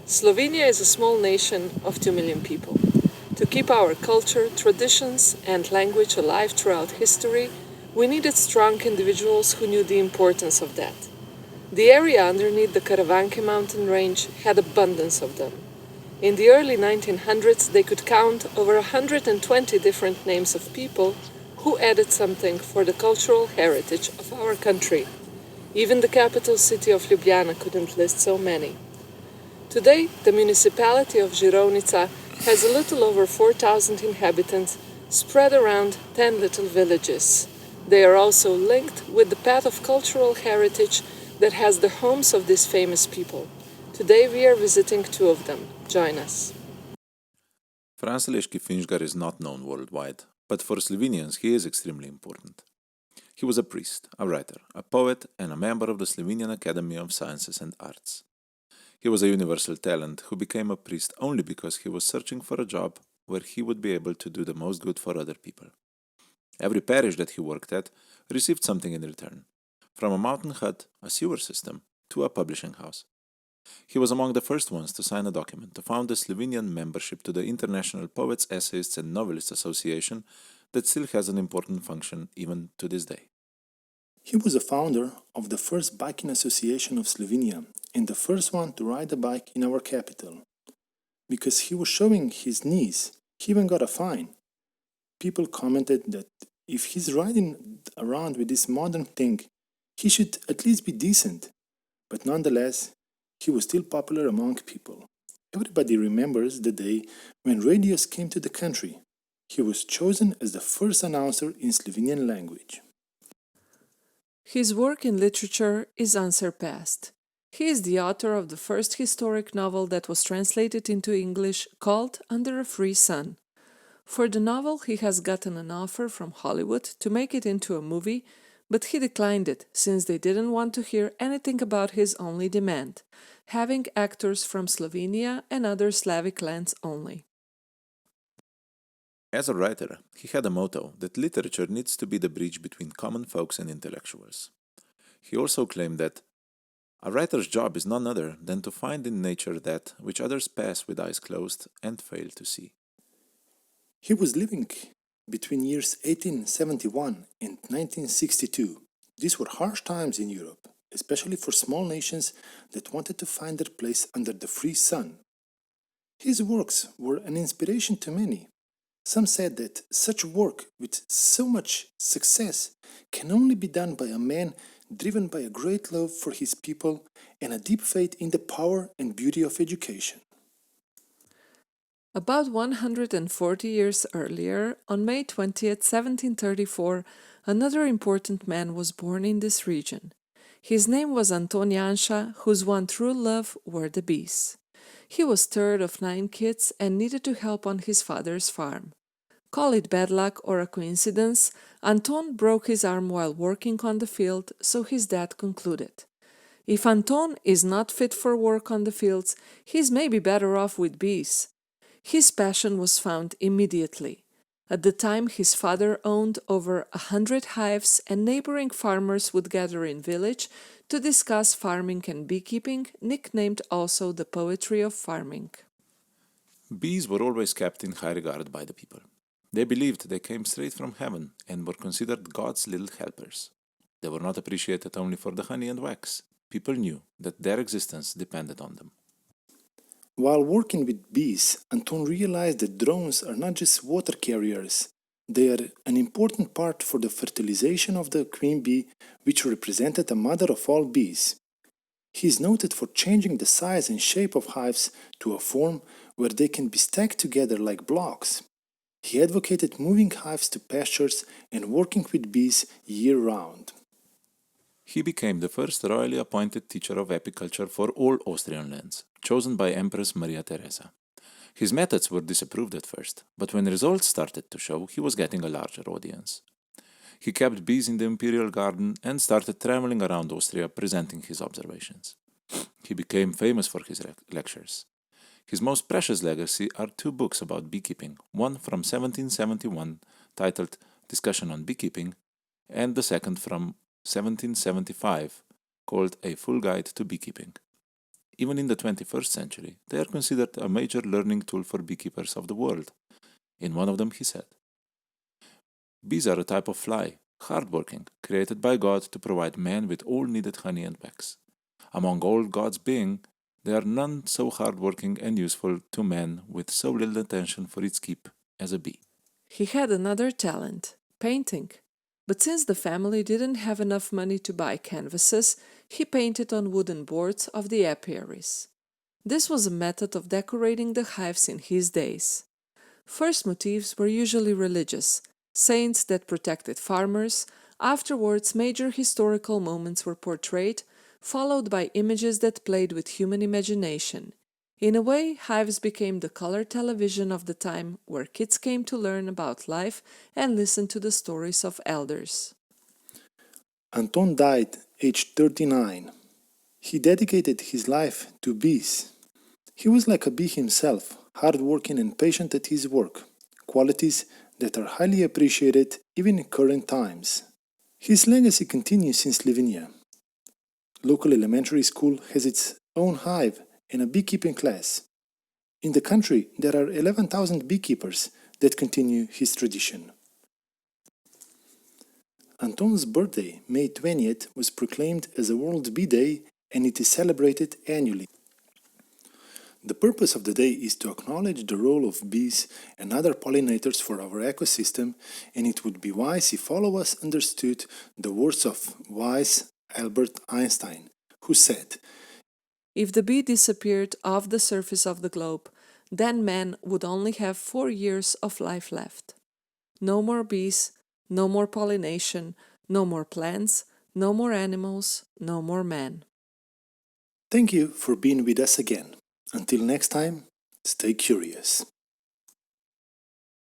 Slovenia is a small nation of 2 million people. To keep our culture, traditions, and language alive throughout history, we needed strong individuals who knew the importance of that. The area underneath the Karavanke Mountain range had abundance of them. In the early 1900s, they could count over 120 different names of people who added something for the cultural heritage of our country. Even the capital city of Ljubljana couldn't list so many. Today, the municipality of Žirovnica has a little over 4,000 inhabitants spread around 10 little villages. They are also linked with the path of cultural heritage that has the homes of these famous people. Today we are visiting 2 of them. Join us. Fran Saleški Finžgar is not known worldwide, but for Slovenians he is extremely important. He was a priest, a writer, a poet, and a member of the Slovenian Academy of Sciences and Arts. He was a universal talent who became a priest only because he was searching for a job where he would be able to do the most good for other people. Every parish that he worked at received something in return, from a mountain hut, a sewer system, to a publishing house. He was among the first ones to sign a document to found the Slovenian membership to the International Poets, Essayists and Novelists Association that still has an important function even to this day. He was a founder of the first biking association of Slovenia and the first one to ride a bike in our capital. Because he was showing his knees, he even got a fine. People commented that if he's riding around with this modern thing, he should at least be decent. But nonetheless, he was still popular among people. Everybody remembers the day when radios came to the country. He was chosen as the first announcer in Slovenian language. His work in literature is unsurpassed. He is the author of the first historic novel that was translated into English called Under a Free Sun. For the novel, he has gotten an offer from Hollywood to make it into a movie, but he declined it since they didn't want to hear anything about his only demand, having actors from Slovenia and other Slavic lands only. As a writer, he had a motto that literature needs to be the bridge between common folks and intellectuals. He also claimed that a writer's job is none other than to find in nature that which others pass with eyes closed and fail to see. He was living between years 1871 and 1962. These were harsh times in Europe, especially for small nations that wanted to find their place under the free sun. His works were an inspiration to many. Some said that such work with so much success can only be done by a man driven by a great love for his people and a deep faith in the power and beauty of education. About 140 years earlier, on May 20th, 1734, another important man was born in this region. His name was Anton Janša, whose one true love were the bees. He was third of 9 kids and needed to help on his father's farm. Call it bad luck or a coincidence, Anton broke his arm while working on the field, so his dad concluded. If Anton is not fit for work on the fields, he's maybe better off with bees. His passion was found immediately. At the time, his father owned over 100 hives, and neighboring farmers would gather in village to discuss farming and beekeeping, nicknamed also the poetry of farming. Bees were always kept in high regard by the people. They believed they came straight from heaven and were considered God's little helpers. They were not appreciated only for the honey and wax. People knew that their existence depended on them. While working with bees, Anton realized that drones are not just water carriers. They are an important part for the fertilization of the queen bee, which represented the mother of all bees. He is noted for changing the size and shape of hives to a form where they can be stacked together like blocks. He advocated moving hives to pastures and working with bees year-round. He became the first royally appointed teacher of apiculture for all Austrian lands, chosen by Empress Maria Theresa. His methods were disapproved at first, but when results started to show, he was getting a larger audience. He kept bees in the imperial garden and started traveling around Austria presenting his observations. He became famous for his lectures. His most precious legacy are 2 books about beekeeping, one from 1771 titled Discussion on Beekeeping, and the second from 1775 called A Full Guide to Beekeeping. Even in the 21st century, they are considered a major learning tool for beekeepers of the world. In one of them, he said, "Bees are a type of fly, hardworking, created by God to provide man with all needed honey and wax. Among all God's being, there are none so hardworking and useful to man with so little attention for its keep as a bee." He had another talent, painting. But since the family didn't have enough money to buy canvases, he painted on wooden boards of the apiaries. This was a method of decorating the hives in his days. First motifs were usually religious, saints that protected farmers. Afterwards, major historical moments were portrayed, followed by images that played with human imagination. In a way, hives became the color television of the time where kids came to learn about life and listen to the stories of elders. Anton died aged 39. He dedicated his life to bees. He was like a bee himself, hardworking and patient at his work, qualities that are highly appreciated even in current times. His legacy continues in Slovenia. Local elementary school has its own hive and a beekeeping class. In the country, there are 11,000 beekeepers that continue his tradition. Anton's birthday, May 20th, was proclaimed as a World Bee Day and it is celebrated annually. The purpose of the day is to acknowledge the role of bees and other pollinators for our ecosystem, and it would be wise if all of us understood the words of wise Albert Einstein, who said, If the bee disappeared off the surface of the globe, then man would only have 4 years of life left. No more bees, no more pollination, no more plants, no more animals, no more man. Thank you for being with us again. Until next time, stay curious.